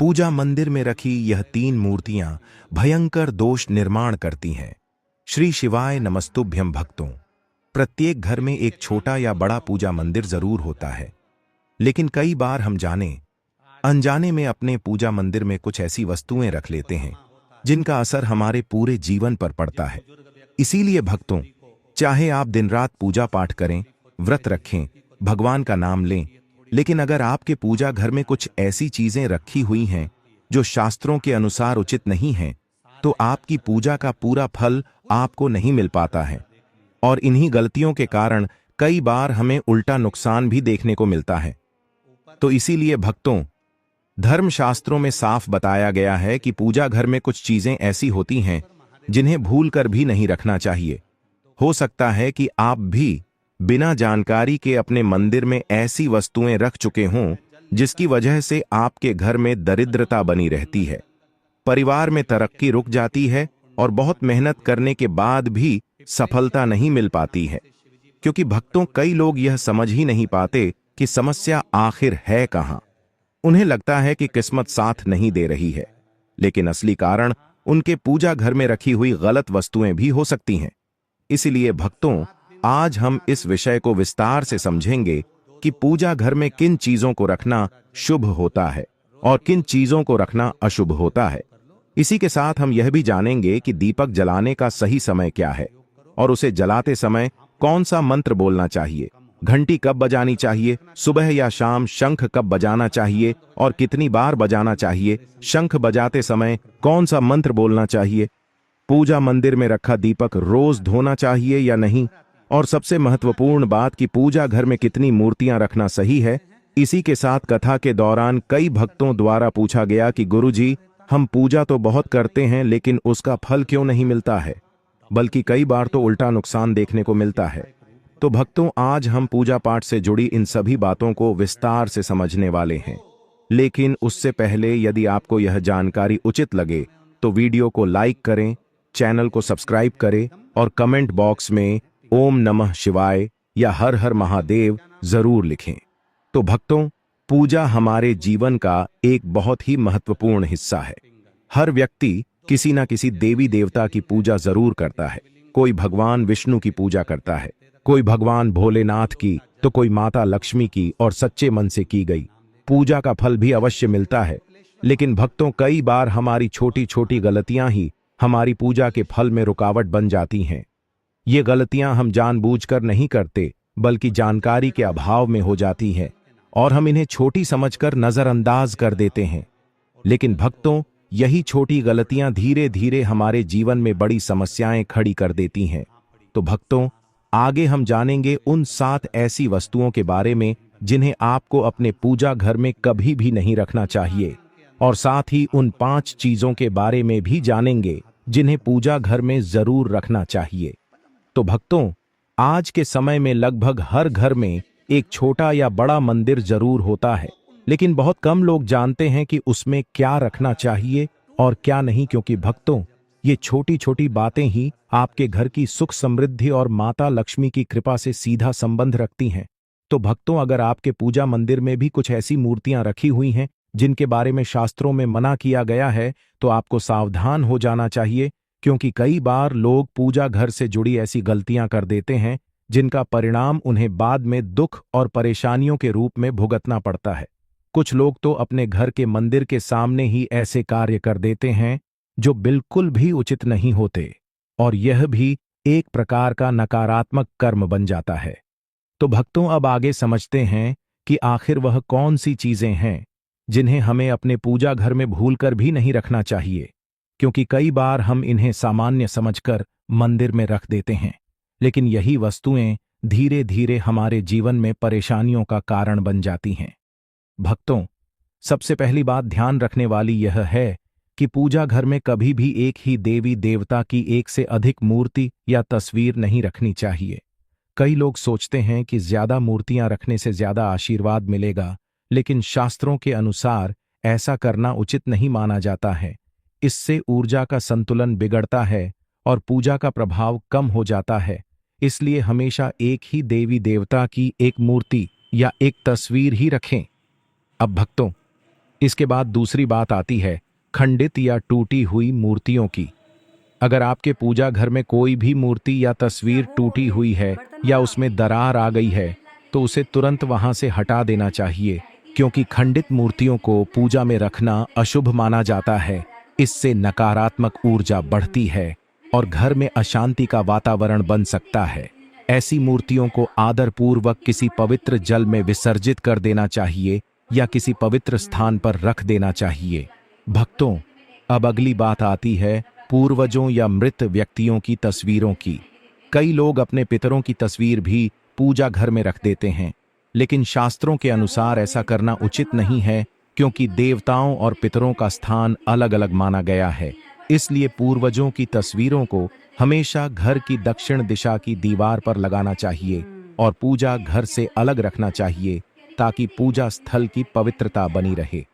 पूजा मंदिर में रखी यह 3 मूर्तियां भयंकर दोष निर्माण करती हैं। श्री शिवाय नमस्तुभ्यं भक्तों। प्रत्येक घर में एक छोटा या बड़ा पूजा मंदिर जरूर होता है, लेकिन कई बार हम जाने अनजाने में अपने पूजा मंदिर में कुछ ऐसी वस्तुएं रख लेते हैं जिनका असर हमारे पूरे जीवन पर पड़ता है। इसीलिए भक्तों, चाहे आप दिन रात पूजा पाठ करें, व्रत रखें, भगवान का नाम लें, लेकिन अगर आपके पूजा घर में कुछ ऐसी चीजें रखी हुई हैं जो शास्त्रों के अनुसार उचित नहीं हैं, तो आपकी पूजा का पूरा फल आपको नहीं मिल पाता है। और इन्हीं गलतियों के कारण कई बार हमें उल्टा नुकसान भी देखने को मिलता है। तो इसीलिए भक्तों, धर्मशास्त्रों में साफ बताया गया है कि पूजा घर में कुछ चीजें ऐसी होती हैं जिन्हें भूलकर भी नहीं रखना चाहिए। हो सकता है कि आप भी बिना जानकारी के अपने मंदिर में ऐसी वस्तुएं रख चुके हों जिसकी वजह से आपके घर में दरिद्रता बनी रहती है, परिवार में तरक्की रुक जाती है और बहुत मेहनत करने के बाद भी सफलता नहीं मिल पाती है। क्योंकि भक्तों, कई लोग यह समझ ही नहीं पाते कि समस्या आखिर है कहां। उन्हें लगता है कि किस्मत साथ नहीं दे रही है, लेकिन असली कारण उनके पूजा घर में रखी हुई गलत वस्तुएं भी हो सकती हैं। इसलिए भक्तों, आज हम इस विषय को विस्तार से समझेंगे कि पूजा घर में किन चीजों को रखना शुभ होता है और किन चीजों को रखना अशुभ होता है। इसी के साथ हम यह भी जानेंगे कि दीपक जलाने का सही समय क्या है और उसे जलाते समय कौन सा मंत्र बोलना चाहिए, घंटी कब बजानी चाहिए, सुबह या शाम शंख कब बजाना चाहिए और कितनी बार बजाना चाहिए, शंख बजाते समय कौन सा मंत्र बोलना चाहिए, पूजा मंदिर में रखा दीपक रोज धोना चाहिए या नहीं, और सबसे महत्वपूर्ण बात कि पूजा घर में कितनी मूर्तियां रखना सही है। इसी के साथ कथा के दौरान कई भक्तों द्वारा पूछा गया कि गुरुजी, हम पूजा तो बहुत करते हैं लेकिन उसका फल क्यों नहीं मिलता है, बल्कि कई बार तो उल्टा नुकसान देखने को मिलता है। तो भक्तों, आज हम पूजा पाठ से जुड़ी इन सभी बातों को विस्तार से समझने वाले हैं। लेकिन उससे पहले यदि आपको यह जानकारी उचित लगे तो वीडियो को लाइक करें, चैनल को सब्सक्राइब करें और कमेंट बॉक्स में ओम नमः शिवाय या हर हर महादेव जरूर लिखें। तो भक्तों, पूजा हमारे जीवन का एक बहुत ही महत्वपूर्ण हिस्सा है। हर व्यक्ति किसी न किसी देवी देवता की पूजा जरूर करता है। कोई भगवान विष्णु की पूजा करता है, कोई भगवान भोलेनाथ की, तो कोई माता लक्ष्मी की, और सच्चे मन से की गई पूजा का फल भी अवश्य मिलता है। लेकिन भक्तों, कई बार हमारी छोटी छोटी गलतियां ही हमारी पूजा के फल में रुकावट बन जाती हैं। ये गलतियां हम जानबूझकर नहीं करते, बल्कि जानकारी के अभाव में हो जाती हैं और हम इन्हें छोटी समझकर नजरअंदाज कर देते हैं। लेकिन भक्तों, यही छोटी गलतियां धीरे धीरे हमारे जीवन में बड़ी समस्याएं खड़ी कर देती हैं। तो भक्तों, आगे हम जानेंगे उन 7 ऐसी वस्तुओं के बारे में जिन्हें आपको अपने पूजा घर में कभी भी नहीं रखना चाहिए, और साथ ही उन 5 चीजों के बारे में भी जानेंगे जिन्हें पूजा घर में जरूर रखना चाहिए। तो भक्तों, आज के समय में लगभग हर घर में एक छोटा या बड़ा मंदिर जरूर होता है, लेकिन बहुत कम लोग जानते हैं कि उसमें क्या रखना चाहिए और क्या नहीं। क्योंकि भक्तों, ये छोटी छोटी बातें ही आपके घर की सुख समृद्धि और माता लक्ष्मी की कृपा से सीधा संबंध रखती हैं। तो भक्तों, अगर आपके पूजा मंदिर में भी कुछ ऐसी मूर्तियां रखी हुई हैं जिनके बारे में शास्त्रों में मना किया गया है, तो आपको सावधान हो जाना चाहिए। क्योंकि कई बार लोग पूजा घर से जुड़ी ऐसी गलतियां कर देते हैं जिनका परिणाम उन्हें बाद में दुख और परेशानियों के रूप में भुगतना पड़ता है। कुछ लोग तो अपने घर के मंदिर के सामने ही ऐसे कार्य कर देते हैं जो बिल्कुल भी उचित नहीं होते, और यह भी एक प्रकार का नकारात्मक कर्म बन जाता है। तो भक्तों, अब आगे समझते हैं कि आखिर वह कौन सी चीजें हैं जिन्हें हमें अपने पूजा घर में भूलकर भी नहीं रखना चाहिए। क्योंकि कई बार हम इन्हें सामान्य समझकर मंदिर में रख देते हैं, लेकिन यही वस्तुएं धीरे धीरे हमारे जीवन में परेशानियों का कारण बन जाती हैं। भक्तों, सबसे पहली बात ध्यान रखने वाली यह है कि पूजा घर में कभी भी एक ही देवी देवता की एक से अधिक मूर्ति या तस्वीर नहीं रखनी चाहिए। कई लोग सोचते हैं कि ज्यादा मूर्तियां रखने से ज्यादा आशीर्वाद मिलेगा, लेकिन शास्त्रों के अनुसार ऐसा करना उचित नहीं माना जाता है। इससे ऊर्जा का संतुलन बिगड़ता है और पूजा का प्रभाव कम हो जाता है। इसलिए हमेशा एक ही देवी देवता की एक मूर्ति या एक तस्वीर ही रखें। अब भक्तों, इसके बाद दूसरी बात आती है खंडित या टूटी हुई मूर्तियों की। अगर आपके पूजा घर में कोई भी मूर्ति या तस्वीर टूटी हुई है या उसमें दरार आ गई है तो उसे तुरंत वहां से हटा देना चाहिए, क्योंकि खंडित मूर्तियों को पूजा में रखना अशुभ माना जाता है। इससे नकारात्मक ऊर्जा बढ़ती है और घर में अशांति का वातावरण बन सकता है। ऐसी मूर्तियों को आदरपूर्वक किसी पवित्र जल में विसर्जित कर देना चाहिए या किसी पवित्र स्थान पर रख देना चाहिए। भक्तों, अब अगली बात आती है पूर्वजों या मृत व्यक्तियों की तस्वीरों की। कई लोग अपने पितरों की तस्वीर भी पूजा घर में रख देते हैं, लेकिन शास्त्रों के अनुसार ऐसा करना उचित नहीं है, क्योंकि देवताओं और पितरों का स्थान अलग अलग माना गया है। इसलिए पूर्वजों की तस्वीरों को हमेशा घर की दक्षिण दिशा की दीवार पर लगाना चाहिए और पूजा घर से अलग रखना चाहिए, ताकि पूजा स्थल की पवित्रता बनी रहे।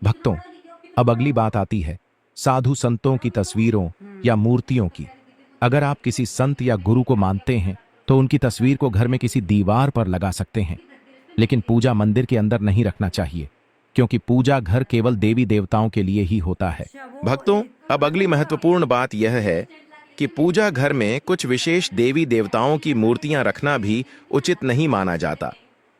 भक्तों, अब अगली बात आती है साधु संतों की तस्वीरों या मूर्तियों की। अगर आप किसी संत या गुरु को मानते हैं तो उनकी तस्वीर को घर में किसी दीवार पर लगा सकते हैं, लेकिन पूजा मंदिर के अंदर नहीं रखना चाहिए, क्योंकि पूजा घर केवल देवी देवताओं के लिए ही होता है। भक्तों, अब अगली महत्वपूर्ण बात यह है कि पूजा घर में कुछ विशेष देवी देवताओं की मूर्तियां रखना भी उचित नहीं माना जाता,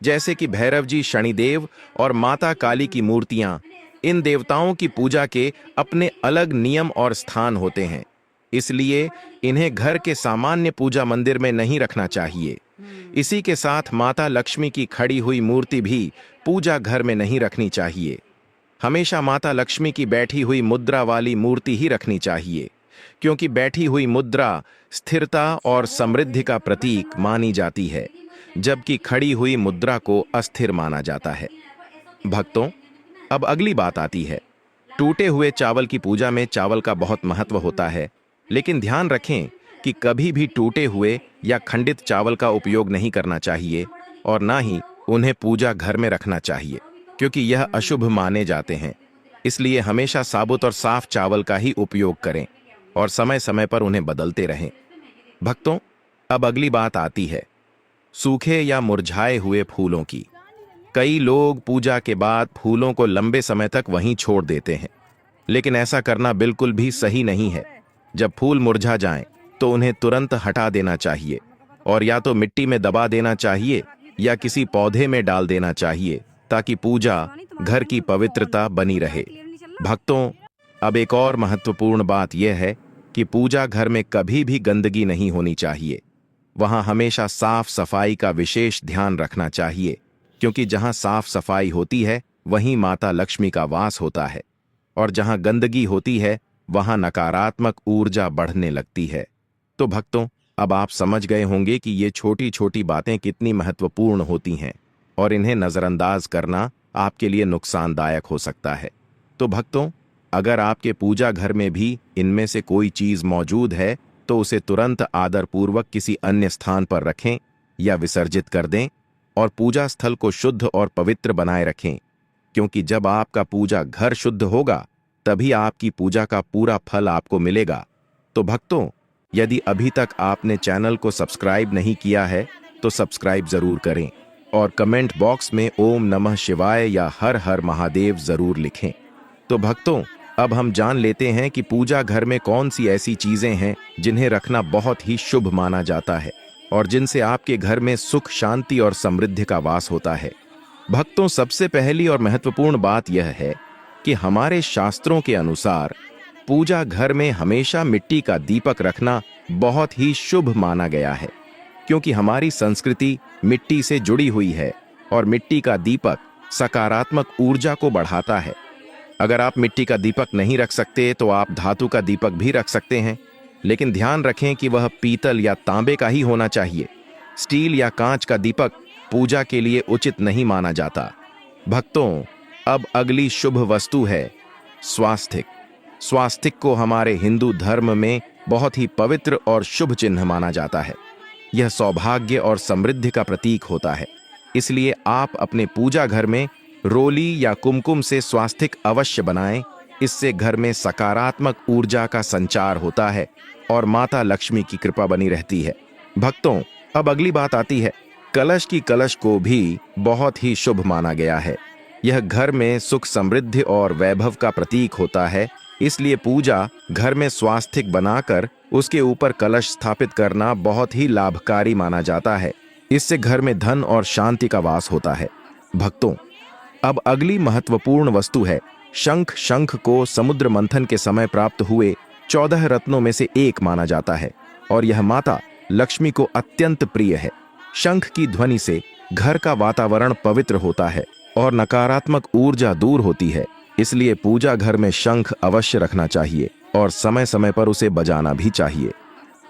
जैसे कि भैरव जी, शनिदेव और माता काली की मूर्तियां। इन देवताओं की पूजा के अपने अलग नियम और स्थान होते हैं, इसलिए इन्हें घर के सामान्य पूजा मंदिर में नहीं रखना चाहिए। इसी के साथ माता लक्ष्मी की खड़ी हुई मूर्ति भी पूजा घर में नहीं रखनी चाहिए। हमेशा माता लक्ष्मी की बैठी हुई मुद्रा वाली मूर्ति ही रखनी चाहिए, क्योंकि बैठी हुई मुद्रा स्थिरता और समृद्धि का प्रतीक मानी जाती है, जबकि खड़ी हुई मुद्रा को अस्थिर माना जाता है। भक्तों, अब अगली बात आती है टूटे हुए चावल की पूजा में चावल का बहुत महत्व होता है, लेकिन ध्यान रखें कि कभी भी टूटे हुए या खंडित चावल का उपयोग नहीं करना चाहिए और ना ही उन्हें पूजा घर में रखना चाहिए, क्योंकि यह अशुभ माने जाते हैं। इसलिए हमेशा साबुत और साफ चावल का ही उपयोग करें और समय समय पर उन्हें बदलते रहें। भक्तों, अब अगली बात आती है सूखे या मुरझाए हुए फूलों की। कई लोग पूजा के बाद फूलों को लंबे समय तक वहीं छोड़ देते हैं, लेकिन ऐसा करना बिल्कुल भी सही नहीं है। जब फूल मुरझा जाएं, तो उन्हें तुरंत हटा देना चाहिए और या तो मिट्टी में दबा देना चाहिए या किसी पौधे में डाल देना चाहिए, ताकि पूजा घर की पवित्रता बनी रहे। भक्तों, अब एक और महत्वपूर्ण बात यह है कि पूजा घर में कभी भी गंदगी नहीं होनी चाहिए। वहां हमेशा साफ सफाई का विशेष ध्यान रखना चाहिए, क्योंकि जहां साफ सफाई होती है वहीं माता लक्ष्मी का वास होता है, और जहां गंदगी होती है वहां नकारात्मक ऊर्जा बढ़ने लगती है। तो भक्तों, अब आप समझ गए होंगे कि ये छोटी छोटी बातें कितनी महत्वपूर्ण होती हैं और इन्हें नज़रअंदाज करना आपके लिए नुकसानदायक हो सकता है। तो भक्तों, अगर आपके पूजा घर में भी इनमें से कोई चीज़ मौजूद है तो उसे तुरंत आदरपूर्वक किसी अन्य स्थान पर रखें या विसर्जित कर दें और पूजा स्थल को शुद्ध और पवित्र बनाए रखें, क्योंकि जब आपका पूजा घर शुद्ध होगा तभी आपकी पूजा का पूरा फल आपको मिलेगा। तो भक्तों, यदि अभी तक आपने चैनल को सब्सक्राइब नहीं किया है तो सब्सक्राइब जरूर करें और कमेंट बॉक्स में ओम नमः शिवाय या हर हर महादेव जरूर लिखें। तो भक्तों, अब हम जान लेते हैं कि पूजा घर में कौन सी ऐसी चीजें हैं जिन्हें रखना बहुत ही शुभ माना जाता है और जिनसे आपके घर में सुख, शांति और समृद्धि का वास होता है। भक्तों, सबसे पहली और महत्वपूर्ण बात यह है कि हमारे शास्त्रों के अनुसार पूजा घर में हमेशा मिट्टी का दीपक रखना बहुत ही शुभ माना गया है, क्योंकि हमारी संस्कृति मिट्टी से जुड़ी हुई है और मिट्टी का दीपक सकारात्मक ऊर्जा को बढ़ाता है। अगर आप मिट्टी का दीपक नहीं रख सकते तो आप धातु का दीपक भी रख सकते हैं, लेकिन ध्यान रखें कि वह पीतल या तांबे का ही होना चाहिए। स्टील या कांच का दीपक पूजा के लिए उचित नहीं माना जाता। भक्तों, अब अगली शुभ वस्तु है स्वास्तिक। स्वास्तिक को हमारे हिंदू धर्म में बहुत ही पवित्र और शुभ चिन्ह माना जाता है। यह सौभाग्य और समृद्धि का प्रतीक होता है, इसलिए आप अपने पूजा घर में रोली या कुमकुम से स्वास्तिक अवश्य बनाएं। इससे घर में सकारात्मक ऊर्जा का संचार होता है और माता लक्ष्मी की कृपा बनी रहती है। भक्तों, अब अगली बात आती है कलश की। कलश को भी बहुत ही शुभ माना गया है। यह घर में सुख समृद्धि और वैभव का प्रतीक होता है। इसलिए पूजा घर में स्वास्थिक बनाकर उसके ऊपर कलश स्थापित करना बहुत ही लाभकारी माना जाता है। इससे घर में धन और शांति का वास होता है। भक्तों, अब अगली महत्वपूर्ण वस्तु है शंख। शंख को समुद्र मंथन के समय प्राप्त हुए 14 रत्नों में से एक माना जाता है और यह माता लक्ष्मी को अत्यंत प्रिय है। शंख की ध्वनि से घर का वातावरण पवित्र होता है और नकारात्मक ऊर्जा दूर होती है। इसलिए पूजा घर में शंख अवश्य रखना चाहिए और समय समय पर उसे बजाना भी चाहिए।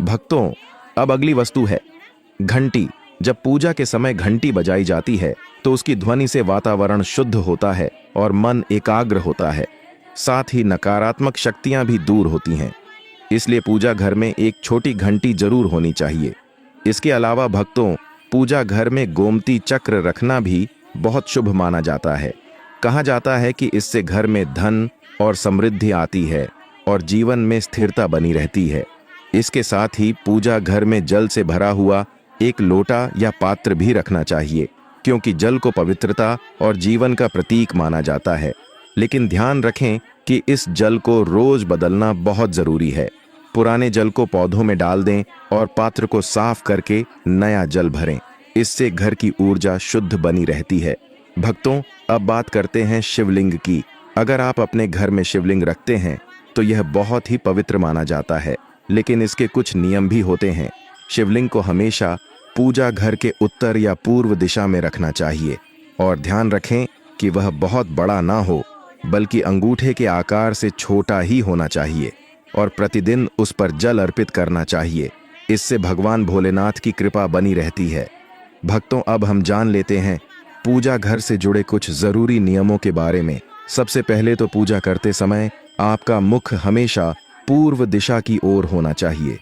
भक्तों, अब अगली वस्तु है घंटी। जब पूजा के समय घंटी बजाई जाती है तो उसकी ध्वनि से वातावरण शुद्ध होता है और मन एकाग्र होता है। साथ ही नकारात्मक शक्तियां भी दूर होती हैं। इसलिए पूजा घर में एक छोटी घंटी जरूर होनी चाहिए। इसके अलावा भक्तों, पूजा घर में गोमती चक्र रखना भी बहुत शुभ माना जाता है। कहा जाता है कि इससे घर में धन और समृद्धि आती है और जीवन में स्थिरता बनी रहती है। इसके साथ ही पूजा घर में जल से भरा हुआ एक लोटा या पात्र भी रखना चाहिए, क्योंकि जल को पवित्रता और जीवन का प्रतीक माना जाता है। लेकिन ध्यान रखें कि इस जल को रोज बदलना बहुत जरूरी है। पुराने जल को पौधों में डाल दें और पात्र को साफ करके नया जल भरें। इससे घर की ऊर्जा शुद्ध बनी रहती है। भक्तों, अब बात करते हैं शिवलिंग की। अगर आप अपने घर में शिवलिंग रखते हैं तो यह बहुत ही पवित्र माना जाता है, लेकिन इसके कुछ नियम भी होते हैं। शिवलिंग को हमेशा पूजा घर के उत्तर या पूर्व दिशा में रखना चाहिए और ध्यान रखें कि वह बहुत बड़ा ना हो, बल्कि अंगूठे के आकार से छोटा ही होना चाहिए और प्रतिदिन उस पर जल अर्पित करना चाहिए। इससे भगवान भोलेनाथ की कृपा बनी रहती है। भक्तों, अब हम जान लेते हैं पूजा घर से जुड़े कुछ जरूरी नियमों के बारे में। सबसे पहले तो पूजा करते समय आपका मुख हमेशा पूर्व दिशा की ओर होना चाहिए,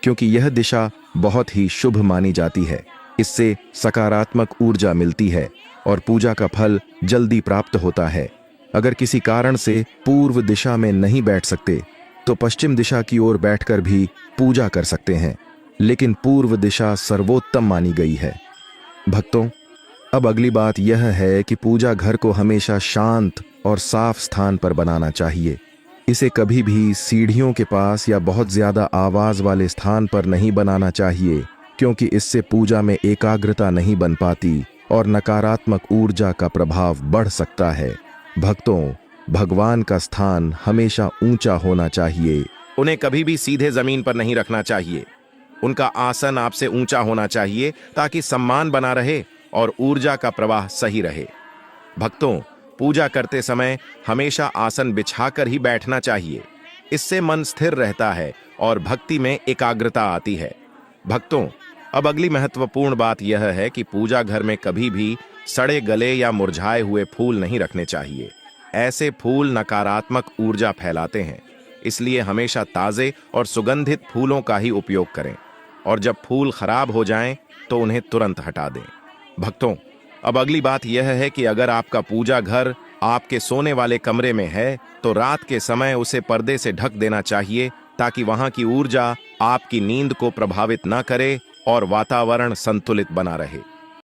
क्योंकि यह दिशा बहुत ही शुभ मानी जाती है। इससे सकारात्मक ऊर्जा मिलती है और पूजा का फल जल्दी प्राप्त होता है। अगर किसी कारण से पूर्व दिशा में नहीं बैठ सकते तो पश्चिम दिशा की ओर बैठकर भी पूजा कर सकते हैं, लेकिन पूर्व दिशा सर्वोत्तम मानी गई है। भक्तों, अब अगली बात यह है कि पूजा घर को हमेशा शांत और साफ स्थान पर बनाना चाहिए। इसे कभी भी सीढ़ियों के पास या बहुत ज्यादा आवाज वाले स्थान पर नहीं बनाना चाहिए, क्योंकि इससे पूजा में एकाग्रता नहीं बन पाती और नकारात्मक ऊर्जा का प्रभाव बढ़ सकता है। भक्तों, भगवान का स्थान हमेशा ऊंचा होना चाहिए। उन्हें कभी भी सीधे जमीन पर नहीं रखना चाहिए। उनका आसन आपसे ऊंचा होना चाहिए ताकि सम्मान बना रहे और ऊर्जा का प्रवाह सही रहे। भक्तों, पूजा करते समय हमेशा आसन बिछाकर ही बैठना चाहिए। इससे मन स्थिर रहता है और भक्ति में एकाग्रता आती है। भक्तों, अब अगली महत्वपूर्ण बात यह है कि पूजा घर में कभी भी सड़े गले या मुरझाए हुए फूल नहीं रखने चाहिए। ऐसे फूल नकारात्मक ऊर्जा फैलाते हैं। इसलिए हमेशा ताजे और सुगंधित फूलों का ही उपयोग करें और जब फूल खराब हो जाएं तो उन्हें तुरंत हटा दें। भक्तों, अब अगली बात यह है कि अगर आपका पूजा घर आपके सोने वाले कमरे में है तो रात के समय उसे पर्दे से ढक देना चाहिए, ताकि वहां की ऊर्जा आपकी नींद को प्रभावित न करे और वातावरण संतुलित बना रहे।